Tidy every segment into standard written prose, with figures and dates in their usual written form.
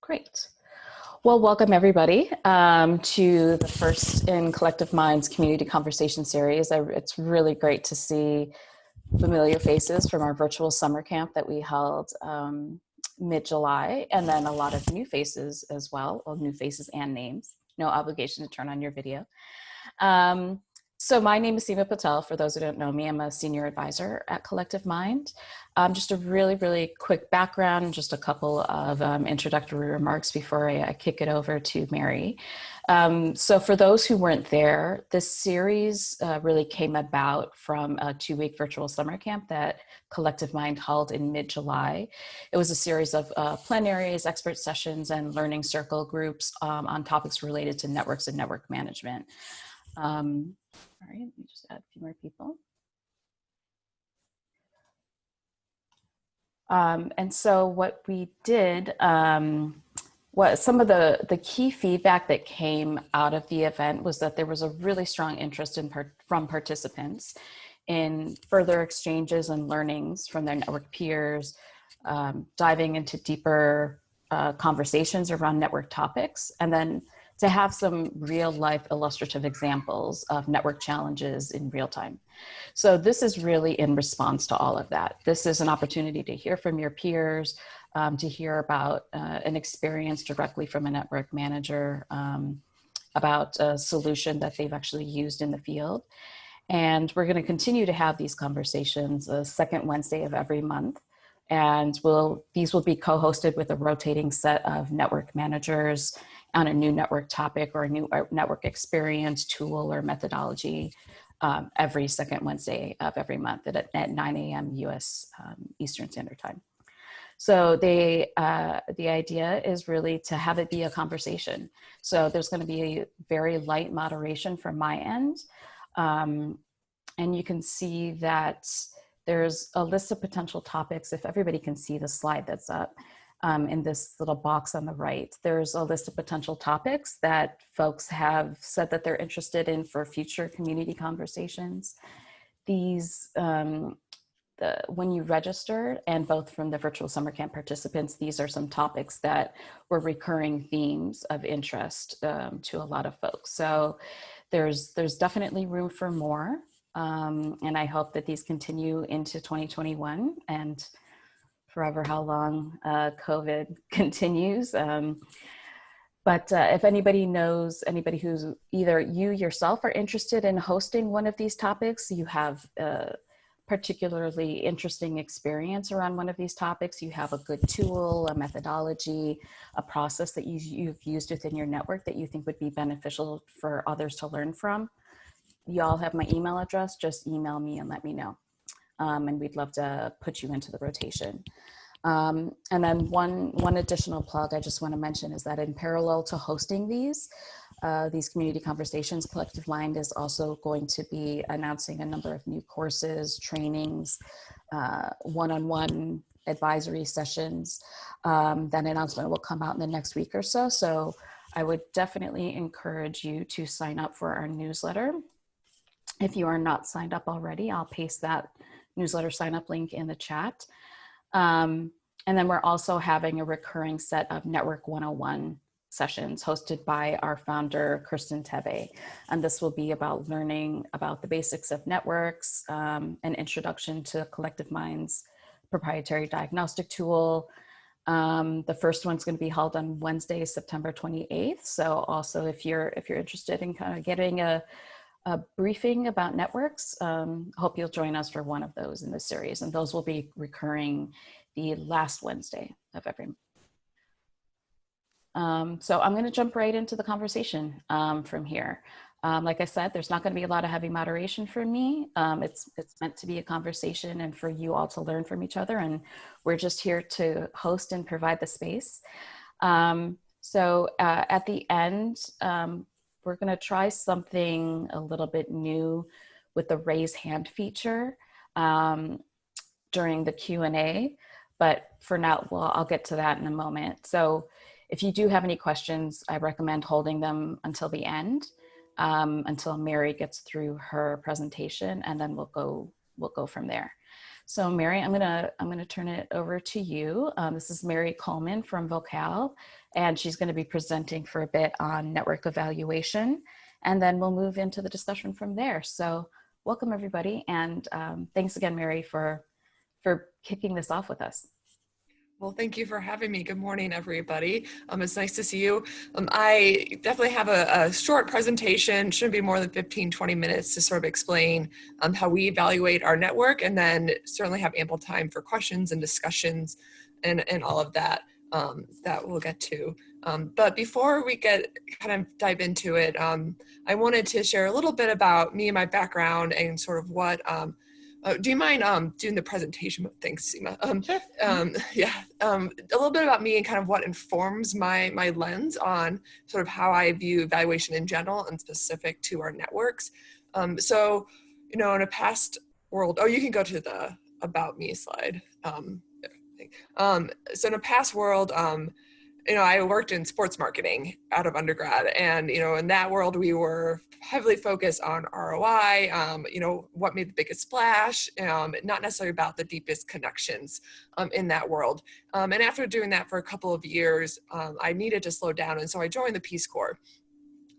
Great. Well, welcome everybody to the first in Collective Minds Community Conversation Series. It's really great to see familiar faces from our virtual summer camp that we held mid-July, and then a lot of new faces as well, new faces and names. No obligation to turn on your video. So my name is Seema Patel. For those who don't know me, I'm a senior advisor at Collective Mind. Just a really quick background, just a couple of introductory remarks before I kick it over to Mary. So for those who weren't there, this series really came about from a 2-week virtual summer camp that Collective Mind held in mid-July. It was a series of plenaries, expert sessions, and learning circle groups on topics related to networks and network management. All right, let me just add a few more people. And so what we did, what some of the key feedback that came out of the event was that there was a really strong interest from participants in further exchanges and learnings from their network peers, diving into deeper conversations around network topics, and then to have some real life illustrative examples of network challenges in real time. So this is really in response to all of that. This is an opportunity to hear from your peers, to hear about an experience directly from a network manager, about a solution that they've actually used in the field. And we're gonna continue to have these conversations the second Wednesday of every month. And these will be co-hosted with a rotating set of network managers on a new network topic or a new network experience, tool, or methodology every second Wednesday of every month at 9 a.m. US Eastern Standard Time. So the idea is really to have it be a conversation. So there's going to be a very light moderation from my end. And you can see that there's a list of potential topics. If everybody can see the slide that's up in this little box on the right, there's a list of potential topics that folks have said that they're interested in for future community conversations. These, when you register, and both from the virtual summer camp participants, these are some topics that were recurring themes of interest to a lot of folks. So there's definitely room for more. And I hope that these continue into 2021 and forever how long COVID continues. But if anybody knows anybody who's either you yourself are interested in hosting one of these topics, you have a particularly interesting experience around one of these topics, you have a good tool, a methodology, a process that you've used within your network that you think would be beneficial for others to learn from, you all have my email address. Just email me and let me know. And we'd love to put you into the rotation. And then one additional plug I just want to mention is that in parallel to hosting these community conversations, Collective Mind is also going to be announcing a number of new courses, trainings, one-on-one advisory sessions. That announcement will come out in the next week or so. So I would definitely encourage you to sign up for our newsletter. If you are not signed up already, I'll paste that newsletter sign up link in the chat. And then we're also having a recurring set of Network 101 sessions hosted by our founder, Kristen Tebe. And this will be about learning about the basics of networks, an introduction to Collective Mind's proprietary diagnostic tool. The first one's going to be held on Wednesday, September 28th. So also if you're interested in kind of getting a briefing about networks, hope you'll join us for one of those in this series, and those will be recurring the last Wednesday of every month. So I'm going to jump right into the conversation from here. Like I said, there's not going to be a lot of heavy moderation from me. It's meant to be a conversation and for you all to learn from each other, and we're just here to host and provide the space. So at the end, we're going to try something a little bit new with the raise hand feature during the Q&A, but for now, well, I'll get to that in a moment. So if you do have any questions, I recommend holding them until the end, until Mary gets through her presentation, and then we'll go from there. So Mary, I'm gonna turn it over to you. This is Mary Coleman from Voqal, and she's going to be presenting for a bit on network evaluation, and then we'll move into the discussion from there. So welcome everybody, and thanks again, Mary, for kicking this off with us. Well, thank you for having me. Good morning, everybody. It's nice to see you. I definitely have a short presentation, shouldn't be more than 15, 20 minutes to sort of explain how we evaluate our network, and then certainly have ample time for questions and discussions and all of that that we'll get to. But before we kind of dive into it, I wanted to share a little bit about me and my background and sort of what do you mind doing the presentation? Thanks, Seema. Sure. Yeah, a little bit about me and kind of what informs my lens on sort of how I view evaluation in general and specific to our networks. So, in a past world, you can go to the About Me slide. So in a past world, I worked in sports marketing out of undergrad, and in that world we were heavily focused on ROI, what made the biggest splash, not necessarily about the deepest connections in that world. And after doing that for a couple of years, I needed to slow down, and so I joined the Peace Corps.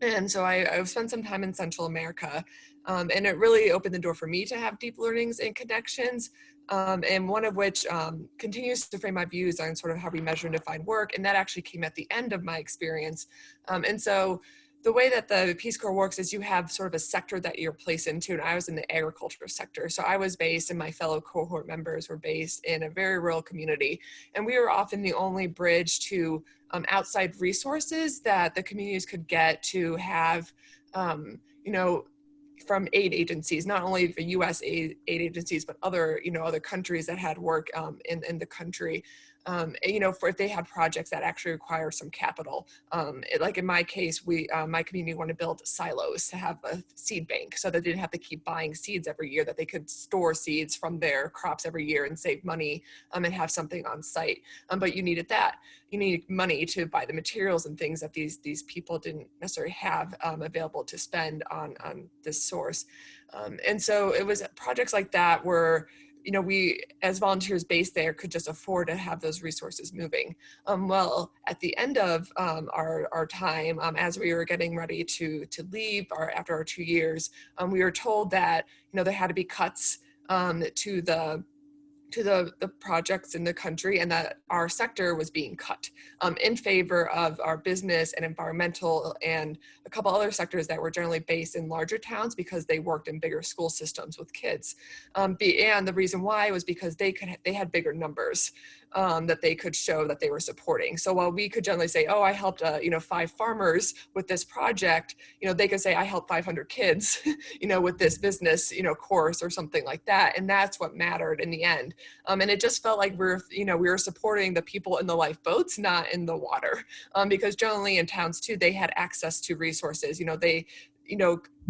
And so I spent some time in Central America, and it really opened the door for me to have deep learnings and connections, and one of which continues to frame my views on sort of how we measure and define work, and that actually came at the end of my experience. And so the way that the Peace Corps works is you have sort of a sector that you're placed into, and I was in the agriculture sector. So I was based, and my fellow cohort members were based in a very rural community, and we were often the only bridge to outside resources that the communities could get to have, from aid agencies, not only the U.S. aid agencies, but other countries that had work in the country. For if they had projects that actually require some capital. Like in my case, my community wanted to build silos to have a seed bank so that they didn't have to keep buying seeds every year, that they could store seeds from their crops every year and save money and have something on site. But you needed that. You need money to buy the materials and things that these people didn't necessarily have available to spend on this source. And so it was projects like that where we as volunteers based there could just afford to have those resources moving. Well, at the end of our time, as we were getting ready to leave after our 2 years, we were told that there had to be cuts to the projects in the country, and that our sector was being cut in favor of our business and environmental and a couple other sectors that were generally based in larger towns because they worked in bigger school systems with kids. And the reason why was because they had bigger numbers that they could show that they were supporting. So while we could generally say, I helped 5 farmers with this project, they could say I helped 500 kids with this business course or something like that, and that's what mattered in the end. And it just felt like we were supporting the people in the lifeboats, not in the water, because generally in towns too, they had access to resources.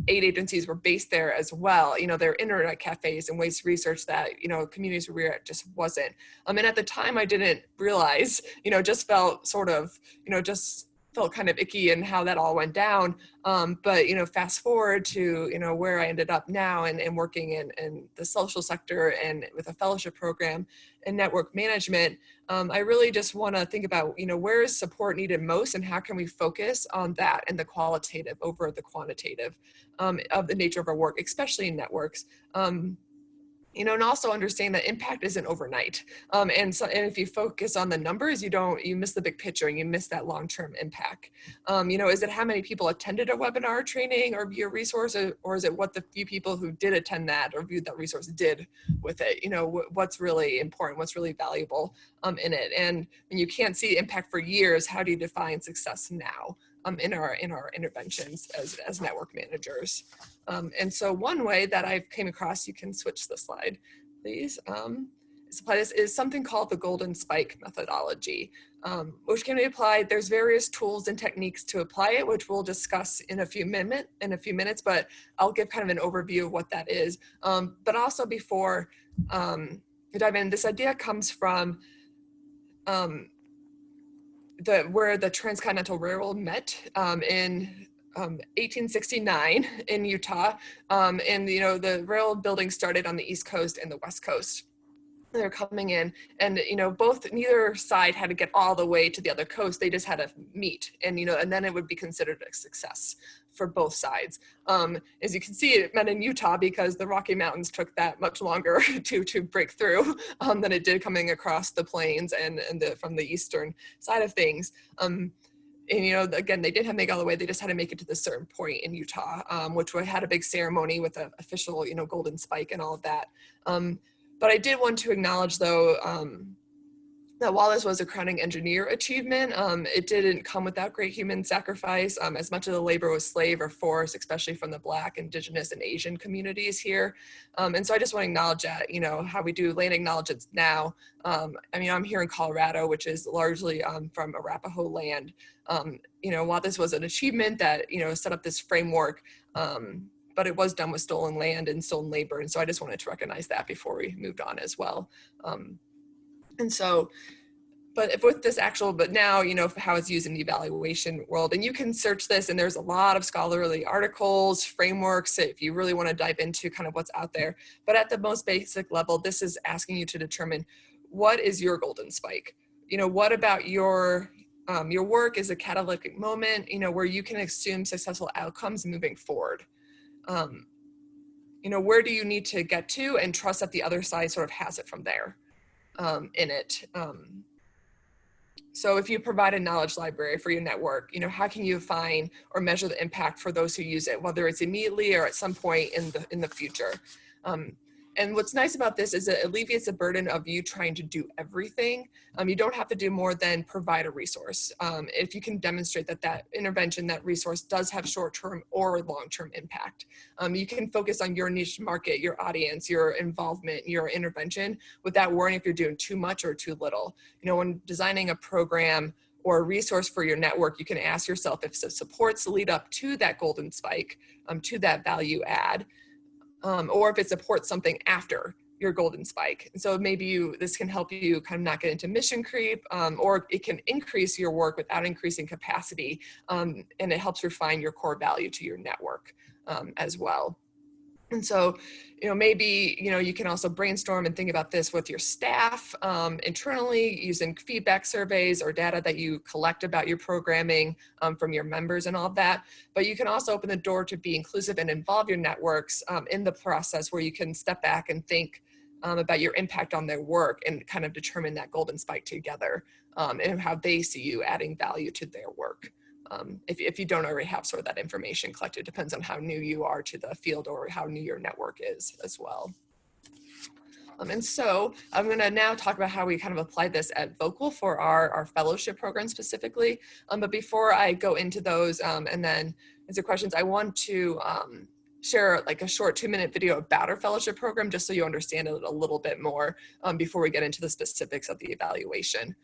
Aid agencies were based there as well. There were internet cafes and ways to research that, communities where we were at just wasn't. And at the time I didn't realize, just felt sort of, just felt kind of icky and how that all went down. But, fast forward to, where I ended up now and working in the social sector and with a fellowship program in network management, I really just want to think about, where is support needed most and how can we focus on that and the qualitative over the quantitative of the nature of our work, especially in networks. And also understand that impact isn't overnight. And if you focus on the numbers, you miss the big picture and you miss that long-term impact. Is it how many people attended a webinar training or view a resource, or is it what the few people who did attend that or viewed that resource did with it? What's really important, what's really valuable in it. And when you can't see impact for years, how do you define success now? In our interventions as network managers. And so one way that I've came across, you can switch the slide, please, is something called the golden spike methodology, which can be applied. There's various tools and techniques to apply it, which we'll discuss in a few minutes, but I'll give kind of an overview of what that is. But also before we dive in, this idea comes from where the Transcontinental Railroad met in 1869 in Utah, and the railroad building started on the East Coast and the West Coast. they're coming in, and neither side had to get all the way to the other coast. They just had to meet, and and then it would be considered a success for both sides. As you can see, it meant in Utah, because the Rocky Mountains took that much longer to break through than it did coming across the plains and from the eastern side of things. And again, they didn't have to make it all the way. They just had to make it to the certain point in Utah, which had a big ceremony with an official, golden spike and all of that. But I did want to acknowledge, though, that while this was a crowning engineer achievement, it didn't come without great human sacrifice. As much of the labor was slave or forced, especially from the Black, Indigenous, and Asian communities here. And so I just want to acknowledge that, how we do land acknowledgements now. I'm here in Colorado, which is largely from Arapaho land. While this was an achievement that, set up this framework, but it was done with stolen land and stolen labor. And so I just wanted to recognize that before we moved on as well. And so, but if with this actual, but now, how it's used in the evaluation world, and you can search this, and there's a lot of scholarly articles, frameworks, if you really want to dive into kind of what's out there. But at the most basic level, this is asking you to determine, what is your golden spike? What about your work is a catalytic moment, where you can assume successful outcomes moving forward. Where do you need to get to, and trust that the other side sort of has it from there. In it. So if you provide a knowledge library for your network, how can you find or measure the impact for those who use it, whether it's immediately or at some point in the future? And what's nice about this is it alleviates the burden of you trying to do everything. You don't have to do more than provide a resource. If you can demonstrate that intervention, that resource does have short-term or long-term impact. You can focus on your niche market, your audience, your involvement, your intervention, without worrying if you're doing too much or too little. When designing a program or a resource for your network, you can ask yourself if it supports the lead up to that golden spike, to that value add, or if it supports something after your golden spike. And so maybe this can help you kind of not get into mission creep, or it can increase your work without increasing capacity, and it helps refine your core value to your network as well. And so, maybe, you can also brainstorm and think about this with your staff internally, using feedback surveys or data that you collect about your programming from your members and all of that. But you can also open the door to be inclusive and involve your networks in the process, where you can step back and think about your impact on their work, and kind of determine that golden spike together, and how they see you adding value to their work. If you don't already have sort of that information collected, depends on how new you are to the field or how new your network is as well. And so I'm going to now talk about how we kind of applied this at Voqal for our fellowship program specifically. But before I go into those and then answer questions, I want to share like a short 2-minute video about our fellowship program, just so you understand it a little bit more before we get into the specifics of the evaluation.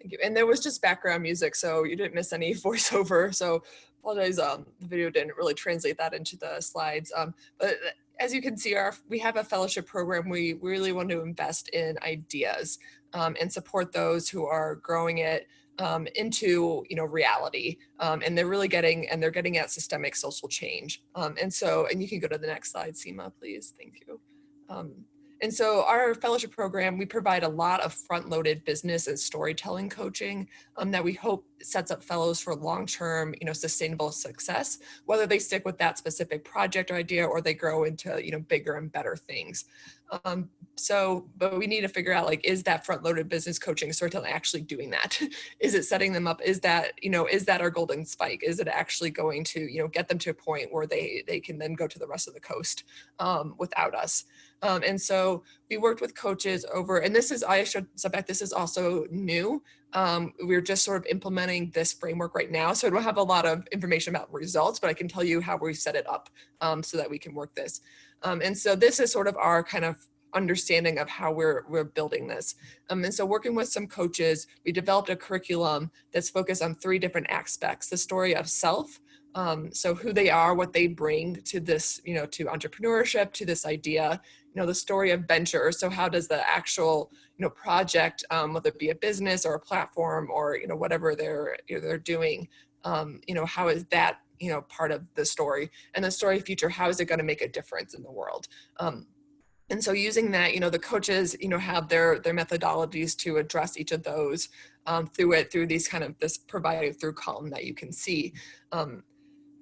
Thank you. And there was just background music, so you didn't miss any voiceover. So apologize, the video didn't really translate that into the slides. But as you can see, we have a fellowship program. We really want to invest in ideas and support those who are growing it into reality, and they're really getting at systemic social change. And you can go to the next slide, Seema, please. Thank you. And so our fellowship program, we provide a lot of front-loaded business and storytelling coaching that we hope sets up fellows for long-term, sustainable success, whether they stick with that specific project or idea or they grow into, bigger and better things. But we need to figure out, is that front-loaded business coaching storytelling actually doing that? Is it setting them up? Is that our golden spike? Is it actually going to, get them to a point where they can then go to the rest of the coast without us? And so we worked with coaches over, and I showed Sept, this is also new. We're just sort of implementing this framework right now. So I don't have a lot of information about results, but I can tell you how we set it up so that we can work this. And so this is sort of our kind of understanding of how we're building this. And so working with some coaches, we developed a curriculum that's focused on 3 different aspects: the story of self, so who they are, what they bring to this, to entrepreneurship, to this idea, the story of venture. So how does the actual, project, whether it be a business or a platform or, whatever they're doing, how is that, part of the story? And the story of future, how is it going to make a difference in the world? And so using that, the coaches, have their methodologies to address each of those through these kind of this provided through column that you can see.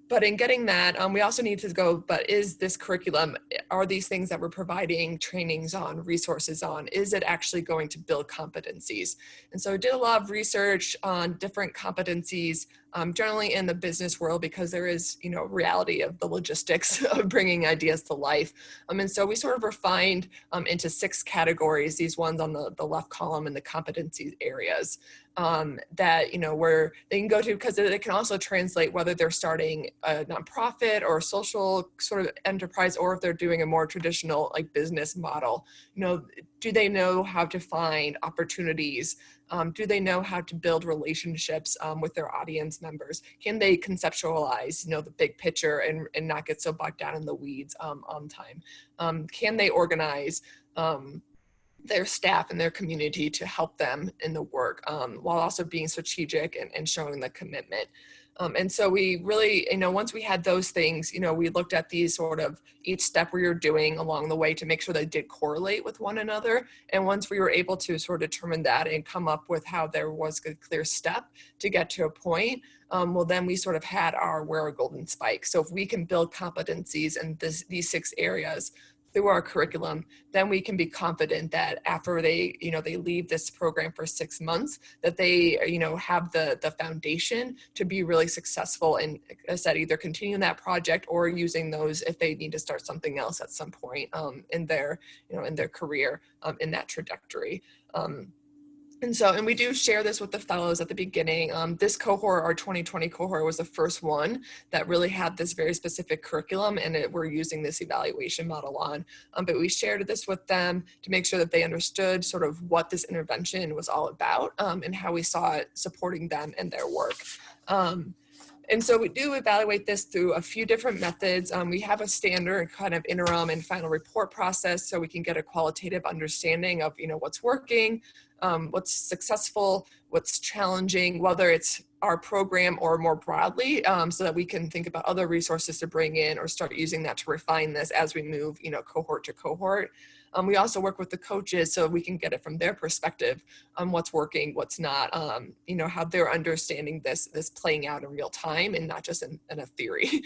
But in getting that, we also need to go, but is this curriculum, are these things that we're providing trainings on, resources on, is it actually going to build competencies? And so I did a lot of research on different competencies, generally in the business world, because there is, reality of the logistics of bringing ideas to life. And so we sort of refined into 6 categories, these ones on the left column in the competency areas. That, where they can go to, because it can also translate whether they're starting a nonprofit or a social sort of enterprise, or if they're doing a more traditional business model. Do they know how to find opportunities? Do they know how to build relationships with their audience members? Can they conceptualize, the big picture and not get so bogged down in the weeds on time? Can they organize their staff and their community to help them in the work, while also being strategic and showing the commitment? And so we really, once we had those things, we looked at these sort of each step we were doing along the way to make sure they did correlate with one another. And once we were able to sort of determine that and come up with how there was a clear step to get to a point, well, then we sort of had our golden spike. So if we can build competencies in these 6 areas through our curriculum, then we can be confident that after they leave this program for 6 months, that they, have the foundation to be really successful and, as I said, either continuing that project or using those if they need to start something else at some point in their career, in that trajectory. And we do share this with the fellows at the beginning. This cohort, our 2020 cohort, was the first one that really had this very specific curriculum, and we're using this evaluation model on. But we shared this with them to make sure that they understood sort of what this intervention was all about, and how we saw it supporting them in their work. And so we do evaluate this through a few different methods. We have a standard kind of interim and final report process, so we can get a qualitative understanding of, what's working, what's successful, what's challenging, whether it's our program or more broadly, so that we can think about other resources to bring in or start using that to refine this as we move, cohort to cohort. We also work with the coaches so we can get it from their perspective on what's working, what's not, how they're understanding this playing out in real time and not just in a theory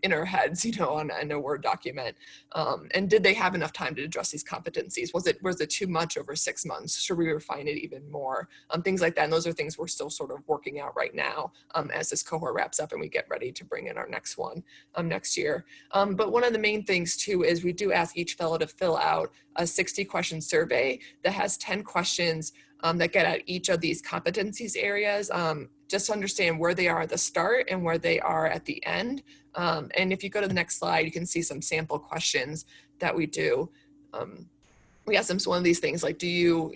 in our heads, on a Word document. And did they have enough time to address these competencies? Was it too much over 6 months? Should we refine it even more? Things like that. And those are things we're still sort of working out right now as this cohort wraps up and we get ready to bring in our next one next year. But one of the main things too is we do ask each fellow to fill out a 60-question survey that has 10 questions that get at each of these competencies areas, just to understand where they are at the start and where they are at the end. And if you go to the next slide, you can see some sample questions that we do. We ask them one of these things like, do you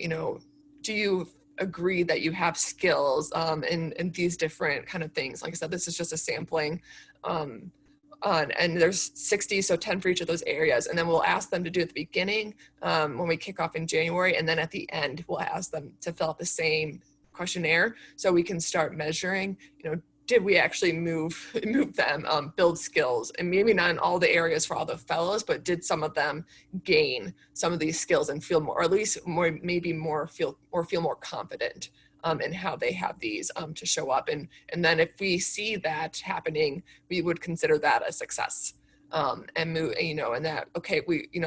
agree that you have skills in these different kind of things. Like I said, this is just a sampling. And there's 60, so 10 for each of those areas. And then we'll ask them to do at the beginning when we kick off in January. And then at the end, we'll ask them to fill out the same questionnaire so we can start measuring, did we actually move them, build skills, and maybe not in all the areas for all the fellows, but did some of them gain some of these skills and feel more, or at least feel more confident in how they have these to show up. And then if we see that happening, we would consider that a success. And move, and that, okay,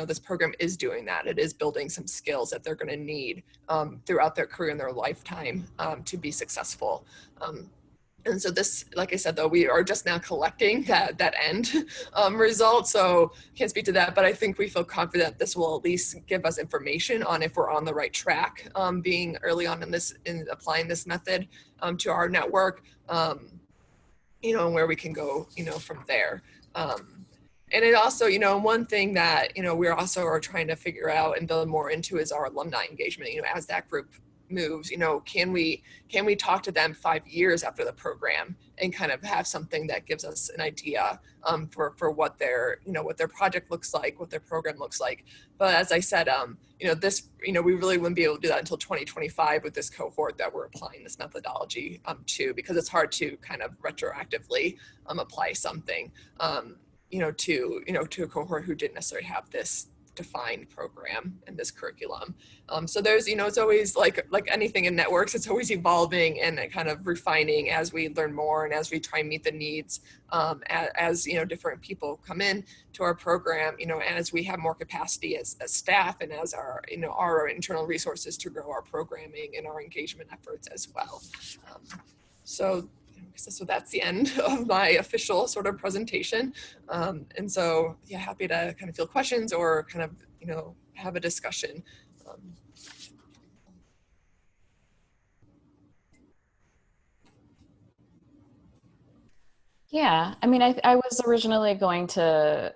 this program is doing that. It is building some skills that they're going to need throughout their career and their lifetime to be successful. And so this, like I said, though, we are just now collecting that end result. So can't speak to that, but I think we feel confident this will at least give us information on if we're on the right track, being early on in applying this method to our network, and where we can go, from there. And it also, one thing that, we're also are trying to figure out and build more into is our alumni engagement, as that group moves, can we talk to them 5 years after the program and kind of have something that gives us an idea for what their project looks like, what their program looks like. But as I said, this, we really wouldn't be able to do that until 2025 with this cohort that we're applying this methodology to, because it's hard to kind of retroactively apply something to a cohort who didn't necessarily have this defined program and this curriculum. So there's, it's always like anything in networks, it's always evolving and kind of refining as we learn more and as we try and meet the needs as different people come in to our program, as we have more capacity as staff and as our, our internal resources to grow our programming and our engagement efforts as well. So that's the end of my official sort of presentation. And so, yeah, happy to kind of field questions or kind of, have a discussion. Yeah, I mean, I was originally going to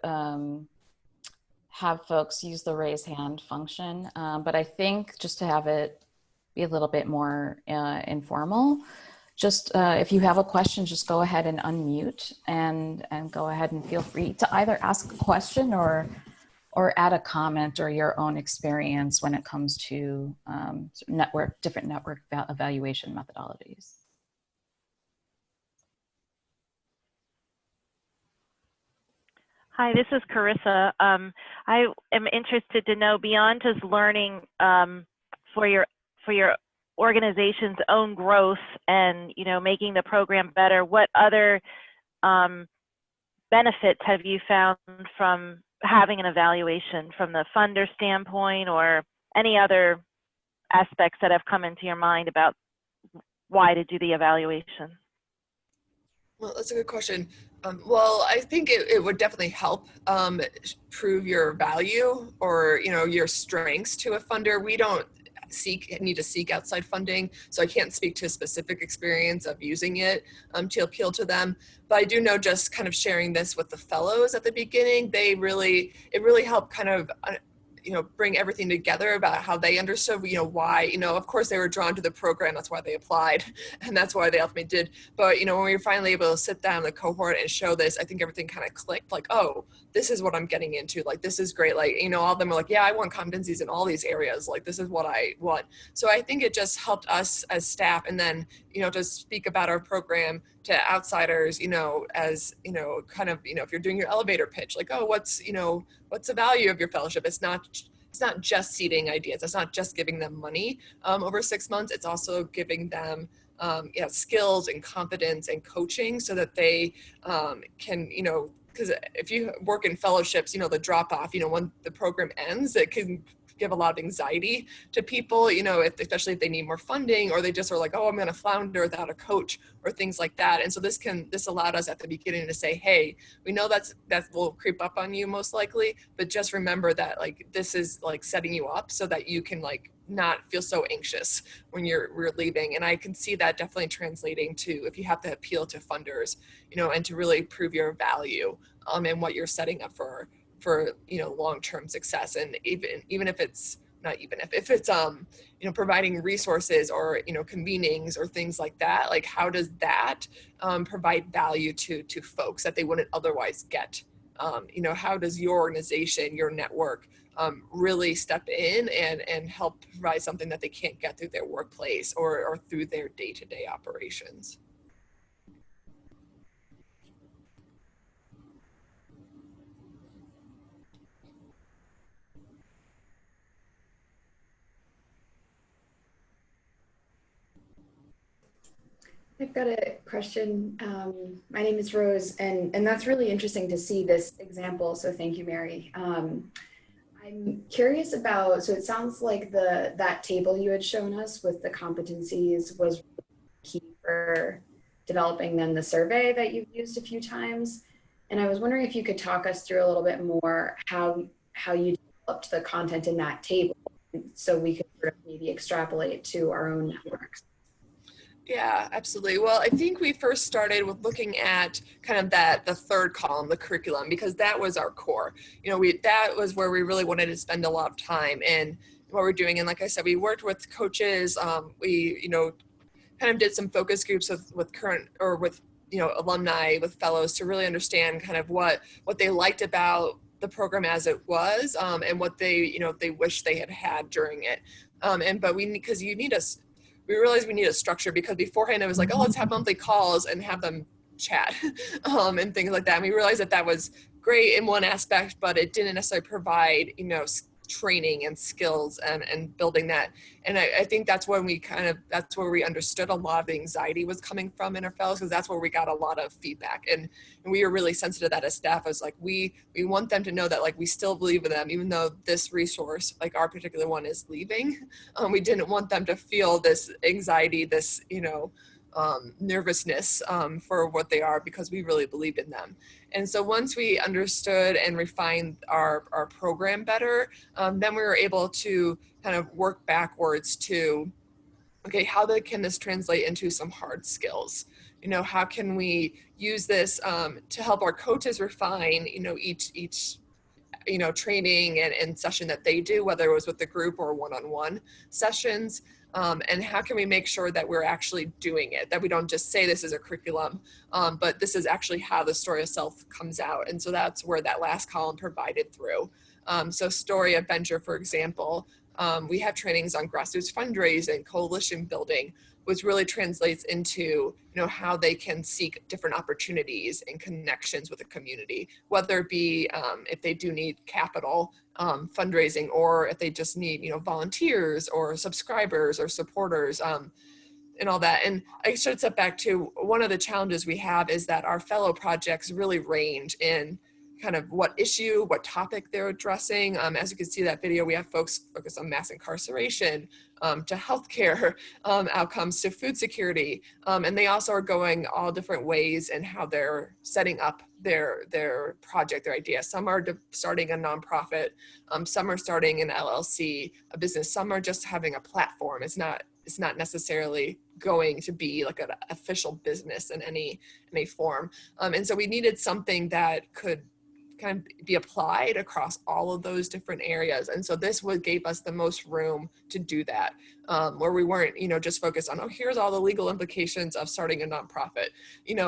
have folks use the raise hand function, but I think just to have it be a little bit more informal, just if you have a question, just go ahead and unmute and go ahead and feel free to either ask a question or add a comment or your own experience when it comes to different network evaluation methodologies. Hi, this is Carissa. I am interested to know, beyond just learning for your organization's own growth and making the program better, what other benefits have you found from having an evaluation from the funder standpoint, or any other aspects that have come into your mind about why to do the evaluation? Well, that's a good question. Well, I think it would definitely help prove your value or, your strengths to a funder. We don't need to seek outside funding, so I can't speak to a specific experience of using it to appeal to them. But I do know, just kind of sharing this with the fellows at the beginning, it really helped kind of bring everything together about how they understood, why, of course they were drawn to the program. That's why they applied and that's why they ultimately did. But, when we were finally able to sit down in the cohort and show this, I think everything kind of clicked, like, oh, this is what I'm getting into. Like, this is great. Like, all of them are like, yeah, I want competencies in all these areas. Like, this is what I want. So I think it just helped us as staff, and then, to speak about our program to outsiders, as, kind of, if you're doing your elevator pitch, like, oh, what's the value of your fellowship? It's not just seeding ideas. It's not just giving them money over 6 months. It's also giving them skills and confidence and coaching so that they can, because if you work in fellowships, the drop off, when the program ends, it can give a lot of anxiety to people, especially if they need more funding, or they just are like, oh, I'm going to flounder without a coach, or things like that. And so this allowed us at the beginning to say, hey, we know that will creep up on you most likely, but just remember that, like, this is like setting you up so that you can, like, not feel so anxious when we're leaving. And I can see that definitely translating to, if you have to appeal to funders, and to really prove your value and what you're setting up for long-term success. And even if it's not even if it's providing resources or convenings or things like that, like how does that provide value to folks that they wouldn't otherwise get? How does your organization, your network, really step in and help provide something that they can't get through their workplace or through their day-to-day operations? I've got a question. My name is Rose, and that's really interesting to see this example. So thank you, Mary. I'm curious about, so it sounds like that table you had shown us with the competencies was key for developing then the survey that you've used a few times. And I was wondering if you could talk us through a little bit more how you developed the content in that table so we could sort of maybe extrapolate to our own networks. Yeah, absolutely. Well, I think we first started with looking at kind of the third column, the curriculum, because that was our core. That was where we really wanted to spend a lot of time in what we're doing. And like I said, we worked with coaches. We, kind of did some focus groups with current or with, alumni, with fellows to really understand kind of what they liked about the program as it was, and what they, they wish they had during it. But we realized we need a structure, because beforehand it was like, oh, let's have monthly calls and have them chat and things like that. And we realized that was great in one aspect, but it didn't necessarily provide, training and skills and building that. And I think that's when that's where we understood a lot of the anxiety was coming from in our fellows, because that's where we got a lot of feedback. And we were really sensitive to that as staff. I was like, we want them to know that like we still believe in them, even though this resource, like our particular one, is leaving. We didn't want them to feel this anxiety, this, nervousness for what they are, because we really believed in them. And so once we understood and refined our program better, then we were able to kind of work backwards to, okay, how can this translate into some hard skills? How can we use this to help our coaches refine, each training and session that they do, whether it was with the group or one-on-one sessions. And how can we make sure that we're actually doing it, that we don't just say this is a curriculum, but this is actually how the story of self comes out. And so that's where that last column provided through. So story of venture, for example, we have trainings on grassroots fundraising, coalition building, which really translates into, how they can seek different opportunities and connections with the community, whether it be if they do need capital, fundraising, or if they just need, volunteers or subscribers or supporters, and all that. And I should step back to, one of the challenges we have is that our fellow projects really range in kind of what issue, what topic they're addressing. As you can see that video, we have folks focused on mass incarceration, to healthcare outcomes, to food security. And they also are going all different ways in how they're setting up their project, their idea. Some are starting a nonprofit, some are starting an LLC, a business, some are just having a platform. It's not necessarily going to be like an official business in any form. And so we needed something that could kind of be applied across all of those different areas. And so this gave us the most room to do that, where we weren't, just focused on, oh, here's all the legal implications of starting a nonprofit,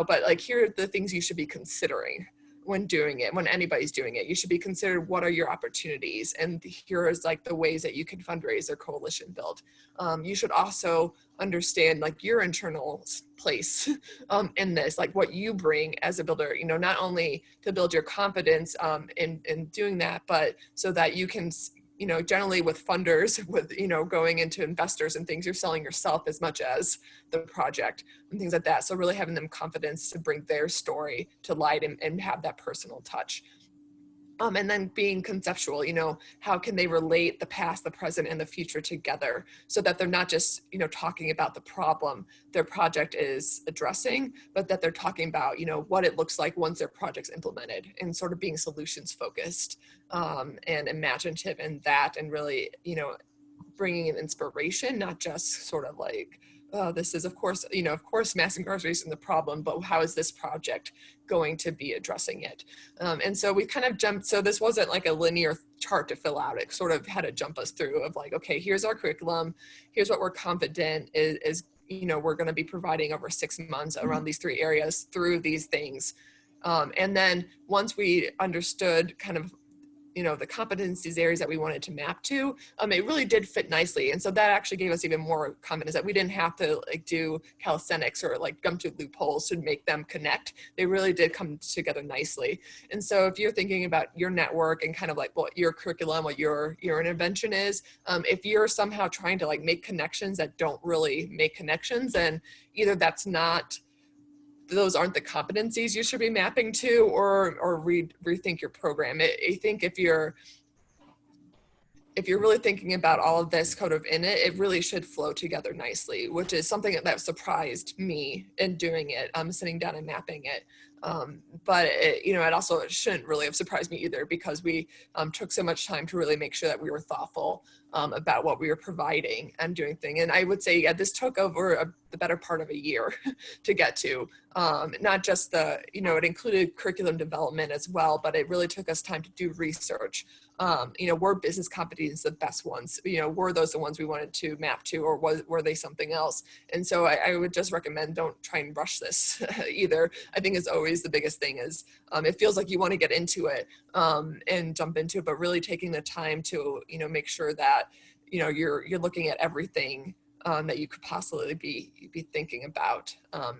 but like, here are the things you should be considering when doing it, when anybody's doing it. You should be considered, what are your opportunities? And here is like the ways that you can fundraise or coalition build. You should also understand like your internal place in this, like what you bring as a builder, not only to build your confidence in doing that, but so that you can, generally with funders, with, going into investors and things, you're selling yourself as much as the project and things like that. So really having them confidence to bring their story to light and have that personal touch. And then being conceptual, how can they relate the past, the present, and the future together, so that they're not just, talking about the problem their project is addressing, but that they're talking about, what it looks like once their project's implemented, and sort of being solutions focused and imaginative in that, and really, bringing in inspiration, not just sort of like, this is, of course, mass incarceration is the problem, but how is this project going to be addressing it? And so we kind of jumped, so this wasn't like a linear chart to fill out. It sort of had to jump us through of like, okay, here's our curriculum, here's what we're confident is we're going to be providing over 6 months around these 3 areas through these things. And then once we understood kind of the competencies areas that we wanted to map to, it really did fit nicely. And so that actually gave us even more confidence that we didn't have to like do calisthenics or like jump through loopholes to make them connect. They really did come together nicely. And so if you're thinking about your network and kind of like what your curriculum, what your intervention is, if you're somehow trying to like make connections that don't really make connections, then either those aren't the competencies you should be mapping to, or rethink your program. I think if you're really thinking about all of this kind of in it, it really should flow together nicely, which is something that surprised me in doing it, sitting down and mapping it. But it also shouldn't really have surprised me either, because we took so much time to really make sure that we were thoughtful about what we were providing and doing things. And I would say, yeah, this took over the better part of a year to get to. Not just it included curriculum development as well, but it really took us time to do research. Were business competencies the best ones? Were those the ones we wanted to map to, or were they something else? And so I would just recommend don't try and rush this either. I think it's always the biggest thing is it feels like you want to get into it and jump into it, but really taking the time to make sure that you're looking at everything that you could possibly be thinking about,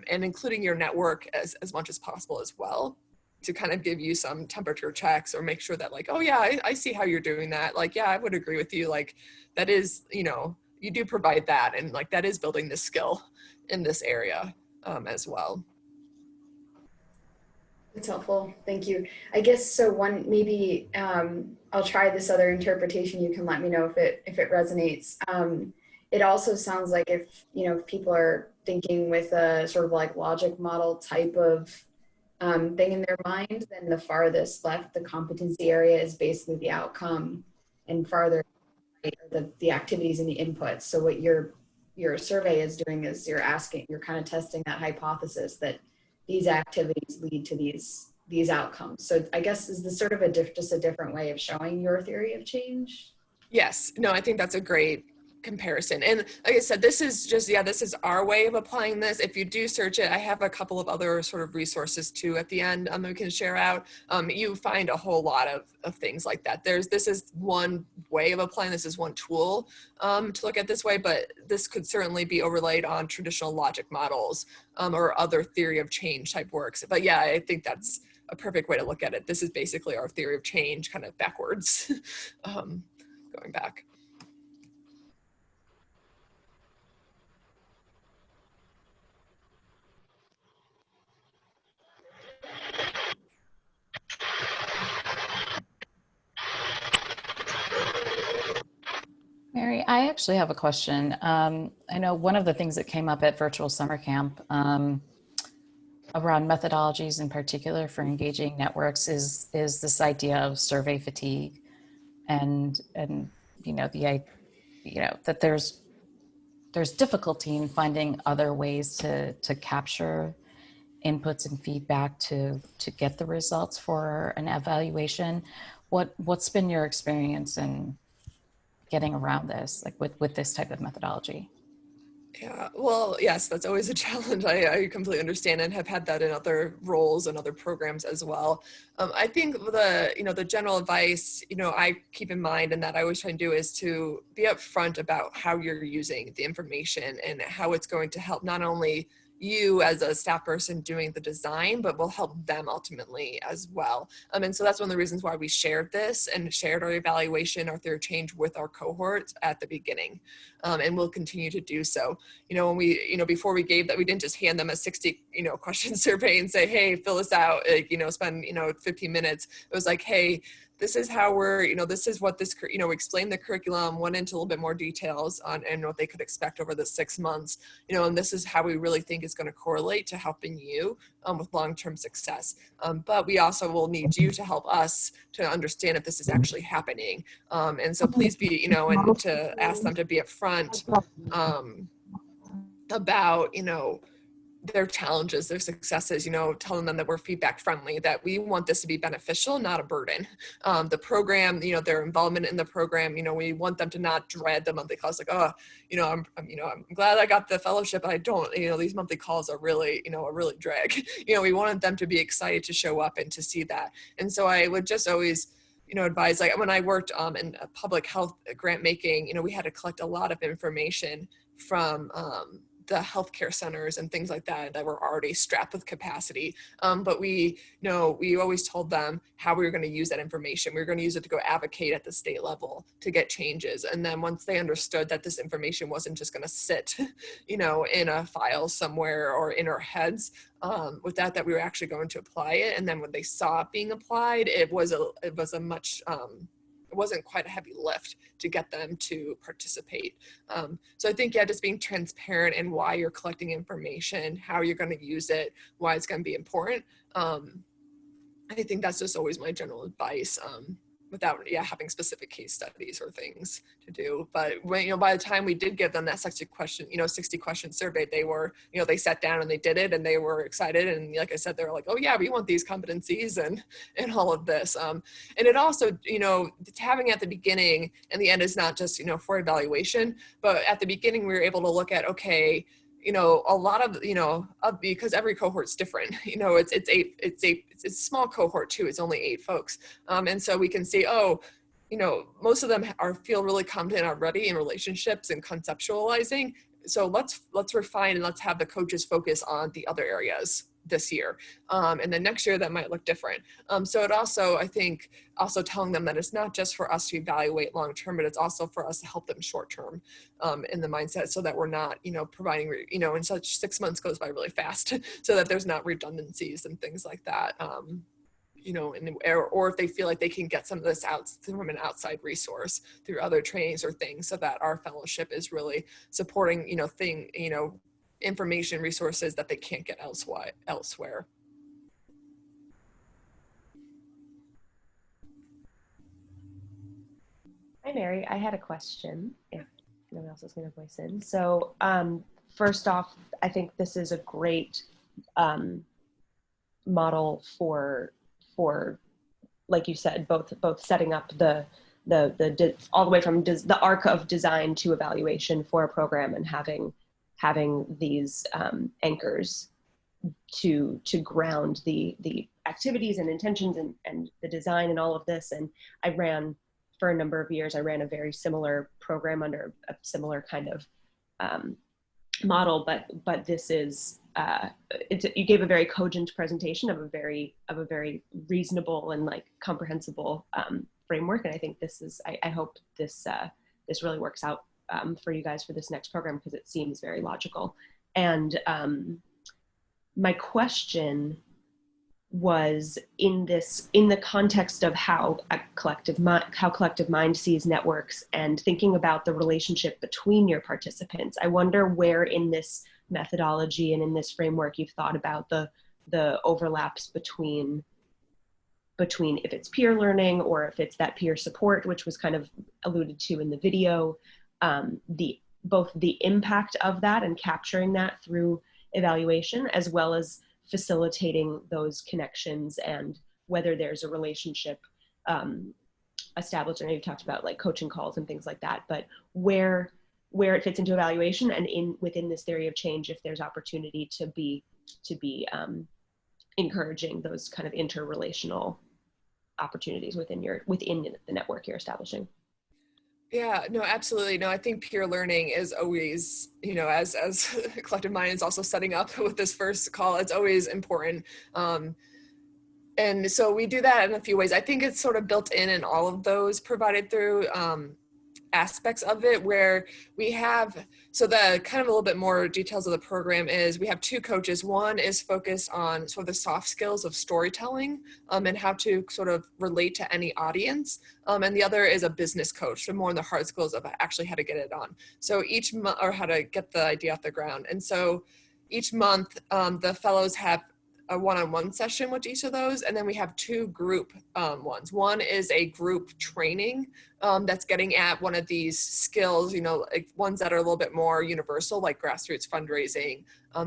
and including your network as much as possible as well, to kind of give you some temperature checks or make sure that like, oh yeah, I see how you're doing that. Like, yeah, I would agree with you. Like that is, you do provide that. And like, that is building this skill in this area as well. That's helpful. Thank you. I guess so. Maybe I'll try this other interpretation. You can let me know if it resonates. It also sounds like if people are thinking with a sort of like logic model type of thing in their mind, then the farthest left, the competency area, is basically the outcome, and farther right are the activities and the inputs. So what your survey is doing is you're kind of testing that hypothesis that these activities lead to these outcomes. So I guess, is this sort of just a different way of showing your theory of change? Yes. No, I think that's a great comparison. And like I said, this is our way of applying this. If you do search it, I have a couple of other sort of resources too at the end that we can share out. You find a whole lot of things like that. This is one way of applying this, is one tool to look at this way, but this could certainly be overlaid on traditional logic models or other theory of change type works. But yeah, I think that's a perfect way to look at it. This is basically our theory of change kind of backwards, going back. Mary, I actually have a question. I know one of the things that came up at Virtual Summer Camp around methodologies in particular for engaging networks is this idea of survey fatigue, and that there's difficulty in finding other ways to capture inputs and feedback to get the results for an evaluation. What's been your experience in getting around this, like with this type of methodology? Yeah, well, yes, that's always a challenge. I completely understand and have had that in other roles and other programs as well. I think the general advice, I keep in mind and that I always try and do is to be upfront about how you're using the information and how it's going to help not only you as a staff person doing the design, but will help them ultimately as well. And so that's one of the reasons why we shared this and shared our evaluation, our theory of change with our cohorts at the beginning. And we'll continue to do so. When we, before we gave that, we didn't just hand them a 60, question survey and say, hey, fill this out, spend, 15 minutes. It was like, hey, this is how this is what this, explain the curriculum, went into a little bit more details on and what they could expect over the 6 months, and this is how we really think is going to correlate to helping you with long-term success. But we also will need you to help us to understand if this is actually happening. And so please be, and to ask them to be upfront about, their challenges, their successes, telling them that we're feedback friendly, that we want this to be beneficial, not a burden. The program, their involvement in the program, we want them to not dread the monthly calls like, oh, I'm glad I got the fellowship, but I don't, these monthly calls are really, a really drag. We wanted them to be excited to show up and to see that. And so I would just always, advise, like when I worked in public health grant making, we had to collect a lot of information from the healthcare centers and things like that were already strapped with capacity. But we always told them how we were going to use that information. We were going to use it to go advocate at the state level to get changes. And then once they understood that this information wasn't just going to sit, in a file somewhere or in our heads, with that we were actually going to apply it. And then when they saw it being applied, it was a much, it wasn't quite a heavy lift to get them to participate. So I think, just being transparent in why you're collecting information, how you're going to use it, why it's going to be important. I think that's just always my general advice, without having specific case studies or things to do. But when, by the time we did give them that 60 question survey, they were, they sat down and they did it and they were excited. And like I said, they were like, oh yeah, we want these competencies and all of this. And it also, having at the beginning and the end is not just, for evaluation, but at the beginning we were able to look at, okay, a lot of, because every cohort's different, it's a small cohort too. It's only 8 folks. And so we can see, most of them feel really confident already in relationships and conceptualizing. So let's refine and let's have the coaches focus on the other areas this year. And then next year that might look different. So it also, I think, also telling them that it's not just for us to evaluate long-term, but it's also for us to help them short-term in the mindset, so that we're not, providing, and such 6 months goes by really fast, so that there's not redundancies and things like that. Or if they feel like they can get some of this out from an outside resource through other trainings or things, so that our fellowship is really supporting, information resources that they can't get elsewhere. Hi, Mary. I had a question, if no one else is going to voice in. So first off, I think this is a great model for, like you said, both setting up the all the way from the arc of design to evaluation for a program, and having these anchors to ground the activities and intentions and the design and all of this. And I ran, for a number of years, I ran a very similar program under a similar kind of model, but this is, you gave a very cogent presentation of a very reasonable and like comprehensible framework. And I think this is, I hope this really works out for you guys for this next program, because it seems very logical. And my question was in the context of how collective mind sees networks, and thinking about the relationship between your participants. I wonder where in this methodology and in this framework you've thought about the overlaps between if it's peer learning or if it's that peer support, which was kind of alluded to in the video. Both the impact of that and capturing that through evaluation, as well as facilitating those connections, and whether there's a relationship established. I know you've talked about like coaching calls and things like that, but where it fits into evaluation, and within this theory of change, if there's opportunity to be encouraging those kind of interrelational opportunities within the network you're establishing. Yeah, no, absolutely. No, I think peer learning is always, as Collective Mind is also setting up with this first call, it's always important. And so we do that in a few ways. I think it's sort of built in all of those provided through aspects of it, where we have, so the kind of a little bit more details of the program is we have 2 coaches. One is focused on sort of the soft skills of storytelling and how to sort of relate to any audience. And the other is a business coach, so more on the hard skills of actually how to get it on. So each month, or how to get the idea off the ground. And so each month, the fellows have a one-on-one session with each of those. And then we have 2 group ones. One is a group training that's getting at one of these skills, you know, like ones that are a little bit more universal, like grassroots fundraising,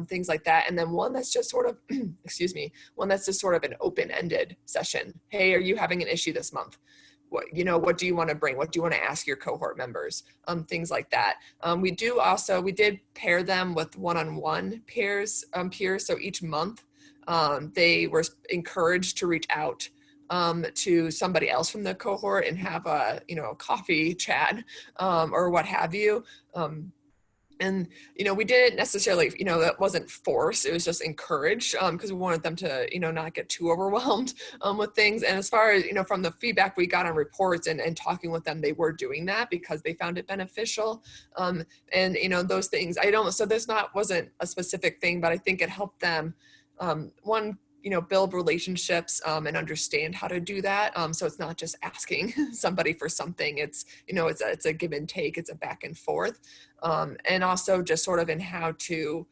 things like that. And then one that's just sort of, excuse me, one that's just sort of an open-ended session. Hey, are you having an issue this month? What, you know, what do you want to bring? What do you want to ask your cohort members? Things like that. We did pair them with one-on-one peers. So each month they were encouraged to reach out to somebody else from the cohort and have a, you know, coffee chat or what have you. And, you know, we didn't necessarily, you know, that wasn't forced. It was just encouraged because we wanted them to, you know, not get too overwhelmed with things. And as far as, you know, from the feedback we got on reports and talking with them, they were doing that because they found it beneficial. And, you know, those things, so this wasn't a specific thing, but I think it helped them, one, you know, build relationships and understand how to do that. So it's not just asking somebody for something. It's, you know, it's a give and take. It's a back and forth. And also just sort of in how to,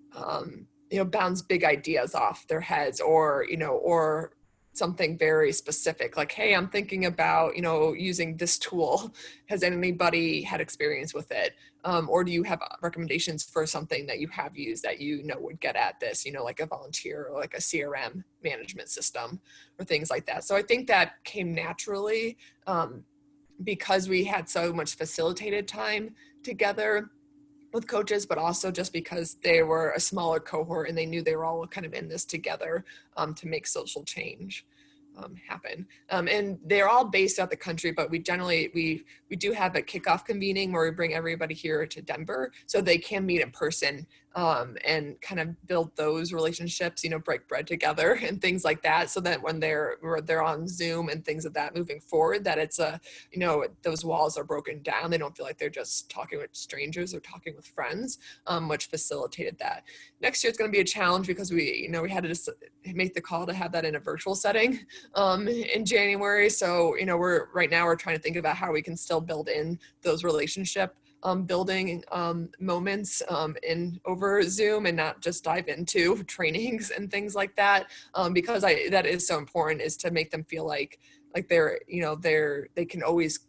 you know, bounce big ideas off their heads or, you know, or something very specific like, hey, I'm thinking about, you know, using this tool. Has anybody had experience with it? Or do you have recommendations for something that you have used that you know would get at this, you know, like a volunteer or like a CRM management system or things like that. So I think that came naturally because we had so much facilitated time together with coaches, but also just because they were a smaller cohort and they knew they were all kind of in this together to make social change happen. And they're all based out the country, but we generally, we do have a kickoff convening where we bring everybody here to Denver so they can meet in person and kind of build those relationships, you know, break bread together and things like that. So that when they're on Zoom and things of that moving forward, that it's you know, those walls are broken down. They don't feel like they're just talking with strangers or talking with friends, which facilitated that. Next year, it's going to be a challenge because we had to just make the call to have that in a virtual setting in January. So, you know, we're trying to think about how we can still build in those relationship building moments in over Zoom and not just dive into trainings and things like that. Because that is so important, is to make them feel like they're, you know, they can always,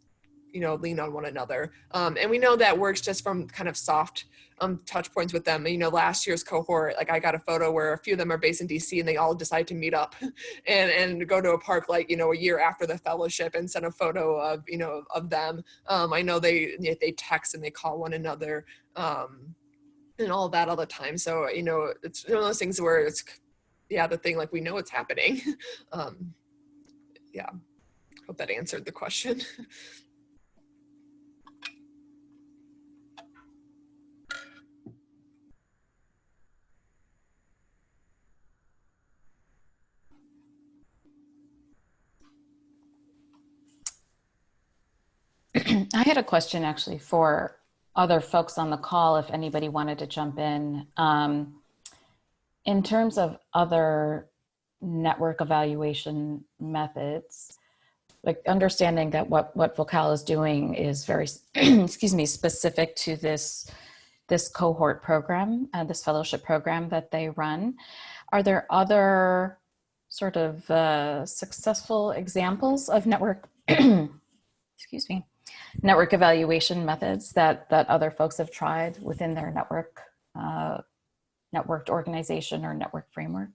you know, lean on one another. And we know that works just from kind of soft touch points with them. You know, last year's cohort, like I got a photo where a few of them are based in DC and they all decide to meet up and go to a park, like, you know, a year after the fellowship and send a photo of, you know, of them. I know they text and they call one another and all that all the time. So, you know, it's one of those things where it's, yeah, the thing, like, we know it's happening. Yeah, hope that answered the question. I had a question actually for other folks on the call, if anybody wanted to jump in. In terms of other network evaluation methods, like understanding that what Voqal is doing is very, excuse me, specific to this cohort program, this fellowship program that they run. Are there other sort of successful examples of network, excuse me, network evaluation methods that other folks have tried within their networked organization or network framework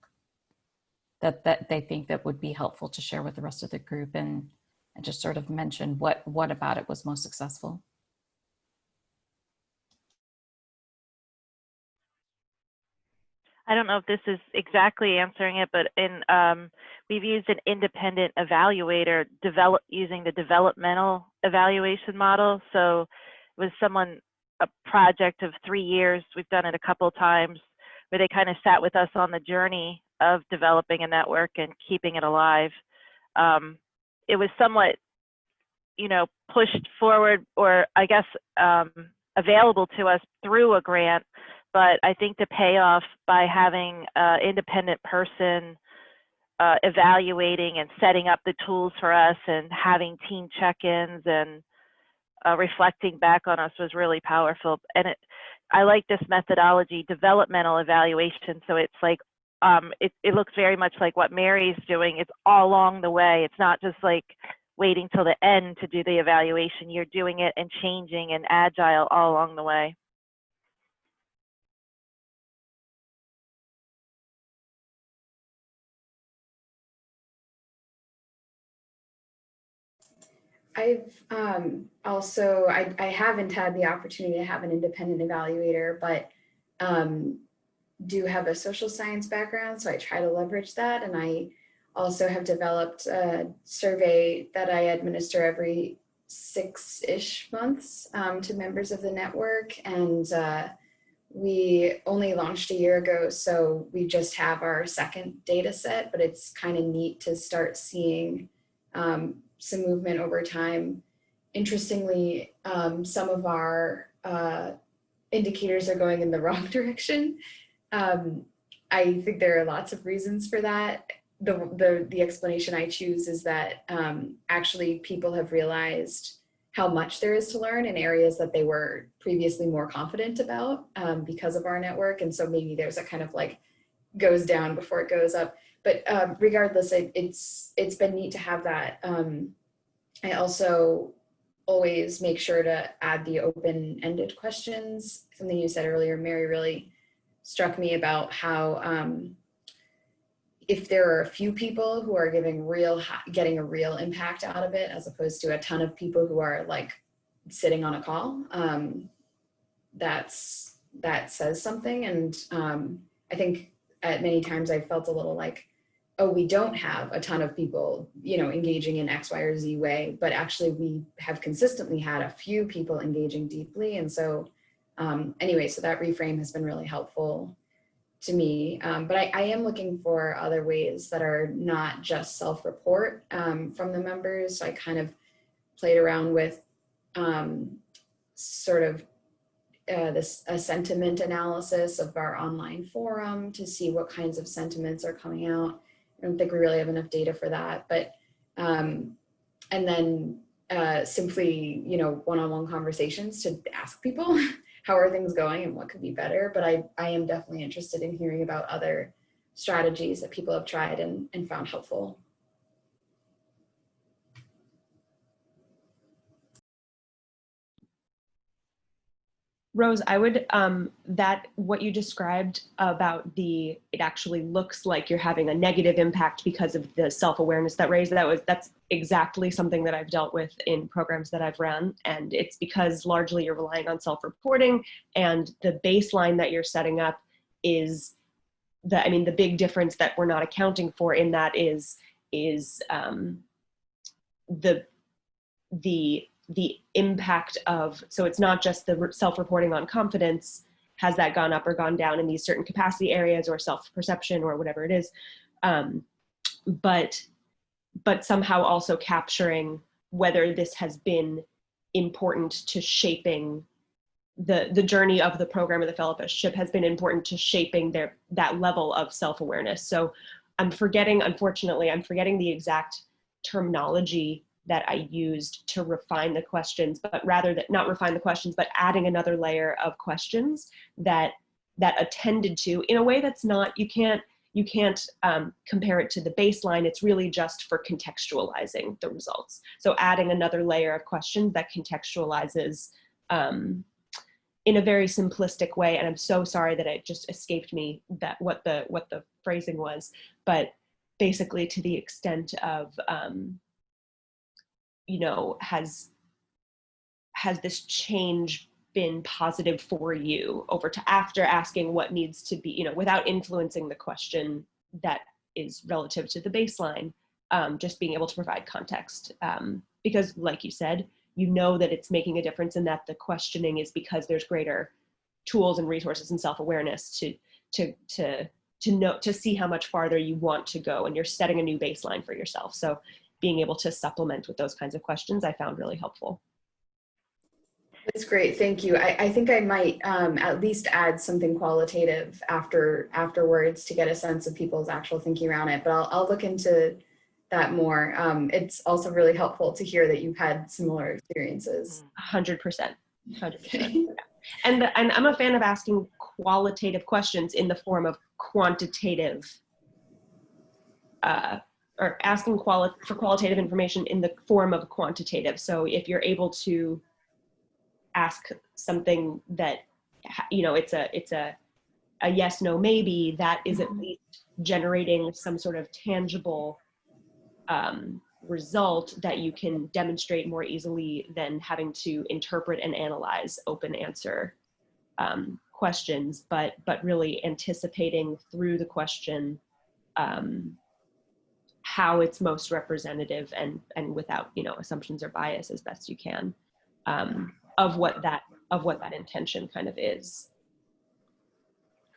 that they think that would be helpful to share with the rest of the group, and just sort of mention what about it was most successful? I don't know if this is exactly answering it, but we've used an independent evaluator using the developmental evaluation model. So it was a project of 3 years. We've done it a couple of times where they kind of sat with us on the journey of developing a network and keeping it alive. It was somewhat, you know, pushed forward, or I guess available to us through a grant. But I think the payoff by having an independent person evaluating and setting up the tools for us and having team check-ins and reflecting back on us was really powerful. And I like this methodology, developmental evaluation. So it's like it looks very much like what Mary's doing. It's all along the way. It's not just like waiting till the end to do the evaluation. You're doing it and changing and agile all along the way. I've also, I haven't had the opportunity to have an independent evaluator, but do have a social science background, so I try to leverage that. And I also have developed a survey that I administer every 6-ish months to members of the network. And we only launched a year ago, so we just have our second data set, but it's kind of neat to start seeing some movement over time. Interestingly, some of our indicators are going in the wrong direction. I think there are lots of reasons for that. The explanation I choose is that actually people have realized how much there is to learn in areas that they were previously more confident about because of our network. And so maybe there's a kind of like goes down before it goes up. But regardless, it's been neat to have that. I also always make sure to add the open-ended questions. Something you said earlier, Mary, really struck me about how if there are a few people who are getting a real impact out of it, as opposed to a ton of people who are like sitting on a call, that says something. And I think at many times I felt a little like, oh, we don't have a ton of people, engaging in X, Y, or Z way, but actually we have consistently had a few people engaging deeply. And so anyway, so that reframe has been really helpful to me. But I am looking for other ways that are not just self-report from the members. So I kind of played around with sort of a sentiment analysis of our online forum to see what kinds of sentiments are coming out. I don't think we really have enough data for that, but and then simply, one-on-one conversations to ask people how are things going and what could be better. But I am definitely interested in hearing about other strategies that people have tried and found helpful. Rose, I would, that what you described about it actually looks like you're having a negative impact because of the self-awareness that's exactly something that I've dealt with in programs that I've run. And it's because largely you're relying on self-reporting, and the baseline that you're setting up is the big difference that we're not accounting for in that is the impact of, so it's not just the self-reporting on confidence, has that gone up or gone down in these certain capacity areas or self-perception or whatever it is, but somehow also capturing whether this has been important to shaping the journey of the program or the fellowship has been important to shaping that level of self-awareness. So unfortunately, I'm forgetting the exact terminology that I used to refine the questions, but rather that not refine the questions, but adding another layer of questions that attended to in a way that's not, you can't compare it to the baseline. It's really just for contextualizing the results. So adding another layer of questions that contextualizes in a very simplistic way. And I'm so sorry that it just escaped me that what the phrasing was, but basically to the extent of, has this change been positive for you after asking what needs to be, without influencing the question that is relative to the baseline, just being able to provide context. Because like you said, that it's making a difference, and that the questioning is because there's greater tools and resources and self-awareness to see how much farther you want to go, and you're setting a new baseline for yourself. So being able to supplement with those kinds of questions, I found really helpful. That's great, thank you. I think I might at least add something qualitative afterwards to get a sense of people's actual thinking around it, but I'll look into that more. It's also really helpful to hear that you've had similar experiences. 100%. And I'm a fan of asking qualitative questions in the form of quantitative, or asking for qualitative information in the form of quantitative. So if you're able to ask something that, you know, it's a yes, no, maybe, that is at least generating some sort of tangible result that you can demonstrate more easily than having to interpret and analyze open answer questions, but really anticipating through the question how it's most representative and without, you know, assumptions or bias as best you can of what that intention kind of is.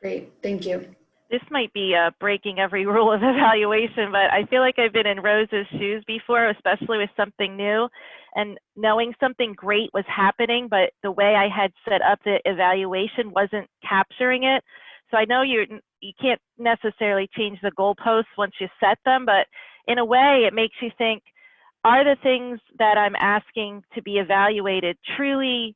Great, thank you. This might be breaking every rule of evaluation, but I feel like I've been in Rose's shoes before, especially with something new, and knowing something great was happening, but the way I had set up the evaluation wasn't capturing it. So I know you can't necessarily change the goalposts once you set them, but in a way it makes you think, are the things that I'm asking to be evaluated truly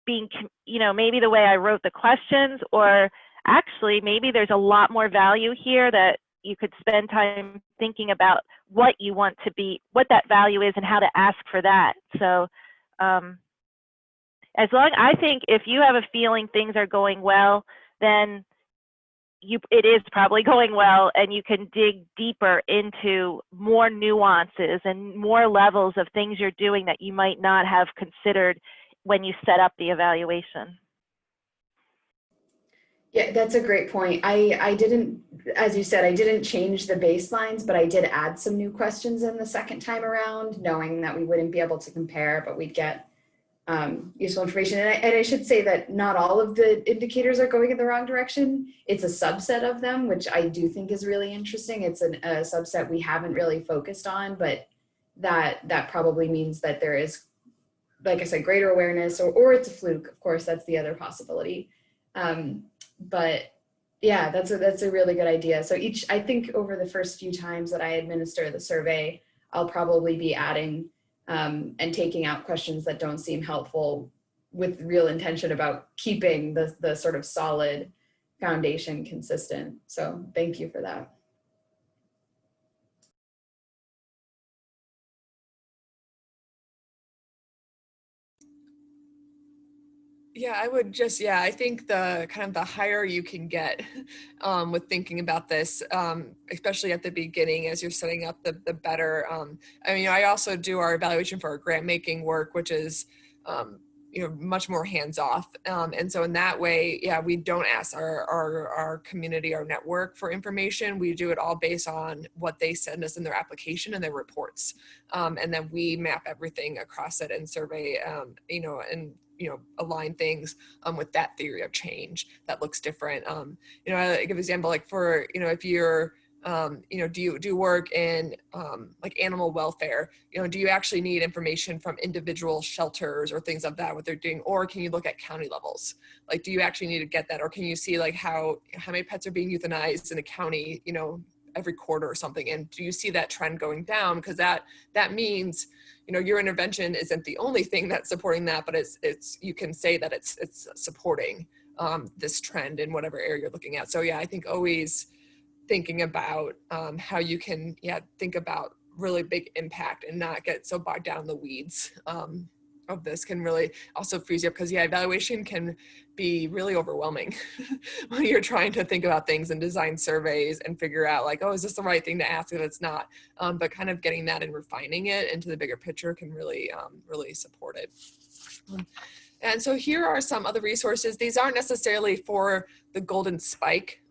being, you know, maybe the way I wrote the questions, or actually maybe there's a lot more value here that you could spend time thinking about what you want to be, what that value is and how to ask for that. So I think if you have a feeling things are going well, then it is probably going well, and you can dig deeper into more nuances and more levels of things you're doing that you might not have considered when you set up the evaluation. Yeah, that's a great point. I didn't, as you said, I didn't change the baselines, but I did add some new questions in the second time around, knowing that we wouldn't be able to compare, but we'd get useful information. And I should say that not all of the indicators are going in the wrong direction. It's a subset of them, which I do think is really interesting. It's a subset we haven't really focused on, but that probably means that there is, like I said, greater awareness, or it's a fluke. Of course, that's the other possibility. But yeah, that's a really good idea. So I think over the first few times that I administer the survey, I'll probably be adding and taking out questions that don't seem helpful, with real intention about keeping the sort of solid foundation consistent. So thank you for that. Yeah, I would just, I think the kind of the higher you can get with thinking about this, especially at the beginning as you're setting up, the better. I mean, I also do our evaluation for our grant making work, which is, much more hands off. And so in that way, we don't ask our community, our network for information. We do it all based on what they send us in their application and their reports. And then we map everything across it and survey, and align things with that theory of change that looks different. I give an example, like for, if you're, do you work in like animal welfare, do you actually need information from individual shelters or things of that, what they're doing, or can you look at county levels? Like, do you actually need to get that, or can you see like how many pets are being euthanized in a county, every quarter or something? And do you see that trend going down? Because that means, your intervention isn't the only thing that's supporting that, but it's you can say that it's supporting this trend in whatever area you're looking at. So I think always thinking about how you can think about really big impact and not get so bogged down in the weeds of this can really also freeze you up, because evaluation can be really overwhelming when you're trying to think about things and design surveys and figure out like, oh, is this the right thing to ask if it's not? But kind of getting that and refining it into the bigger picture can really, really support it. And so here are some other resources. These aren't necessarily for the golden spike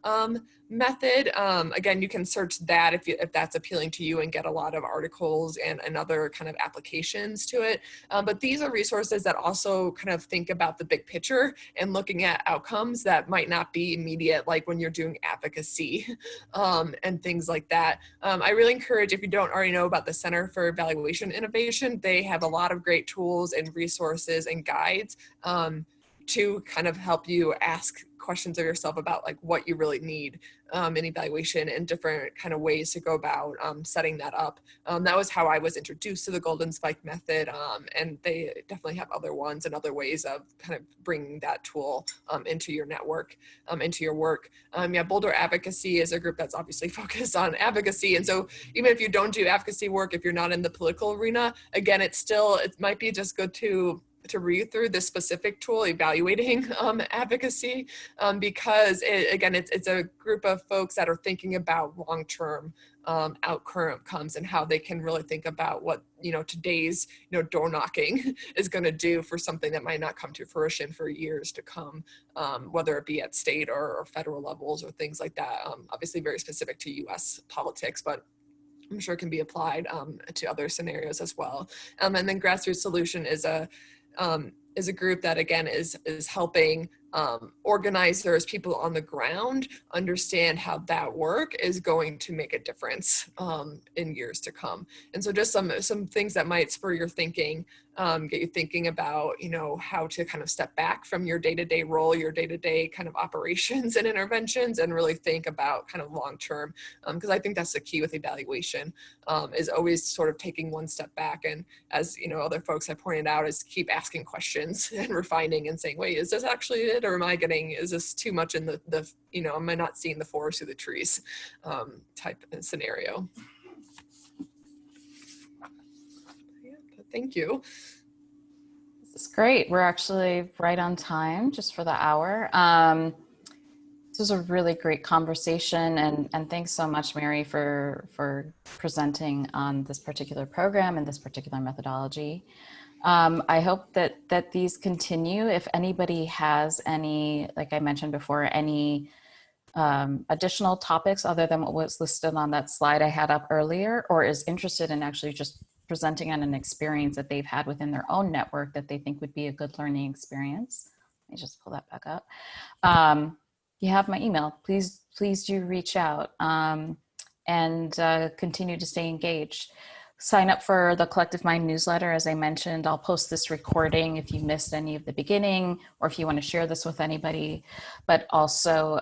method. Again, you can search that if that's appealing to you and get a lot of articles and other kind of applications to it. But these are resources that also kind of think about the big picture and looking at outcomes that might not be immediate, like when you're doing advocacy and things like that. I really encourage, if you don't already know about the Center for Evaluation Innovation, they have a lot of great tools and resources and guides to kind of help you ask questions of yourself about like what you really need in evaluation and different kind of ways to go about setting that up. That was how I was introduced to the Golden Spike method, and they definitely have other ones and other ways of kind of bringing that tool into your network, into your work. Yeah, Boulder Advocacy is a group that's obviously focused on advocacy, and so even if you don't do advocacy work, if you're not in the political arena, again, it might be just good to read through this specific tool, evaluating advocacy, because it's a group of folks that are thinking about long-term outcomes and how they can really think about what today's door knocking is going to do for something that might not come to fruition for years to come, whether it be at state or federal levels or things like that. Obviously very specific to U.S. politics, but I'm sure it can be applied to other scenarios as well. And then Grassroots Solution is a group that again is helping organizers, people on the ground, understand how that work is going to make a difference in years to come. And so just some things that might spur your thinking, get you thinking about, how to kind of step back from your day-to-day role, your day-to-day kind of operations and interventions, and really think about kind of long-term, because I think that's the key with evaluation, is always sort of taking one step back. And as other folks have pointed out, is keep asking questions and refining and saying, wait, is this actually it? Or is this too much in the am I not seeing the forest through the trees type of scenario? Yeah, thank you. This is great. We're actually right on time just for the hour. This was a really great conversation, and thanks so much, Mary, for presenting on this particular program and this particular methodology. I hope that these continue. If anybody has any, like I mentioned before, any additional topics other than what was listed on that slide I had up earlier, or is interested in actually just presenting on an experience that they've had within their own network that they think would be a good learning experience, let me just pull that back up. You have my email. Please do reach out and continue to stay engaged. Sign up for the Collective Mind newsletter. As I mentioned, I'll post this recording if you missed any of the beginning, or if you want to share this with anybody. But also,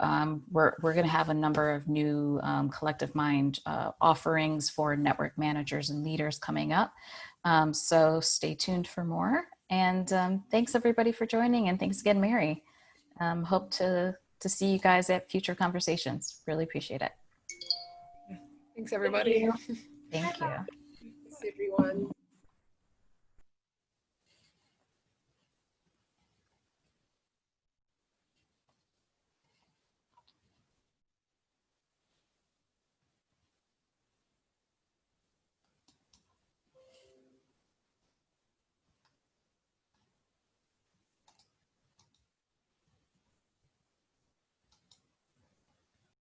we're going to have a number of new Collective Mind offerings for network managers and leaders coming up. So stay tuned for more. And thanks everybody for joining. And thanks again, Mary. Hope to see you guys at future conversations. Really appreciate it. Thanks, everybody. Thank you. Thanks, everyone.